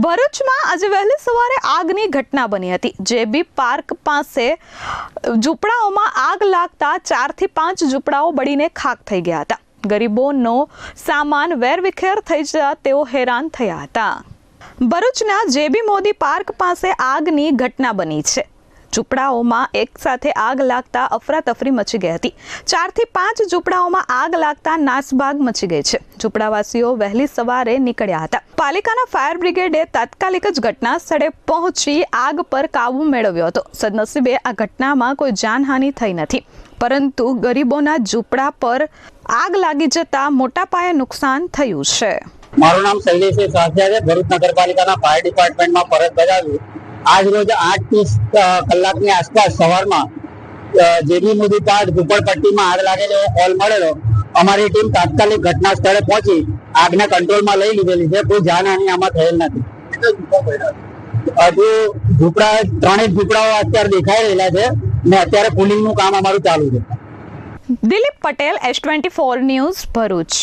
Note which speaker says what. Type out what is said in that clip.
Speaker 1: ભરૂચમાં આજે વહેલી સવારે આગની ઘટના બની હતી। જેબી પાર્ક પાસે ઝૂંપડાઓમાં આગ લાગતા 4 થી 5 ઝૂંપડાઓ બળીને ખાખ થઈ ગયા હતા। ગરીબોનો સામાન વેરવિખેર થઈ જતા તેઓ હેરાન થયા હતા। ભરૂચના જેબી મોદી પાર્ક પાસે આગની ઘટના બની છે। ઝૂંપડાઓમાં એક સાથે આગ લાગતા અફરાતફરી મચી ગઈ હતી। 4 થી 5 ઝૂંપડાઓમાં આગ લાગતા નાસભાગ મચી ગઈ છે। ઝૂંપડાવાસીઓ વહેલી સવારે નીકળ્યા હતા। પાલિકાના ફાયર બ્રિગેડે તાત્કાલિક જ ઘટના સ્થળે પહોંચી આગ પર કાબુ મેળવ્યો હતો। સદનસીબે આ ઘટનામાં કોઈ જાનહાનિ થઈ નથી, પરંતુ ગરીબોના ઝૂંપડા પર આગ લાગી જતા મોટા પાયે નુકસાન થયું છે।
Speaker 2: મારું નામ શૈલેષ સાસિયા છે। ભરૂચ નગરપાલિકાના ફાયર ડિપાર્ટમેન્ટમાં ફરજ બજાવું। આજ રોજ 8:30 કલાકની આસપાસ સવારમાં જેબી મોદી પાર્ક ઝૂંપડપટ્ટીમાં આગ લાગેલો કોલ મળેલો। અમારી ટીમ તાત્કાલિક ઘટના સ્થળે પહોંચી આગને કંટ્રોલમાં લઈ લીધેલી છે। કોઈ જાનહાનિ આમાં થયેલ નથી। હજુ ત્રણેક ઝૂંપડાઓ અત્યારે દેખાઈ રહેલા છે ને અત્યારે પુલિંગનું કામ અમારું ચાલુ છે।
Speaker 1: Dilip Patel, S24 news, Bharuch.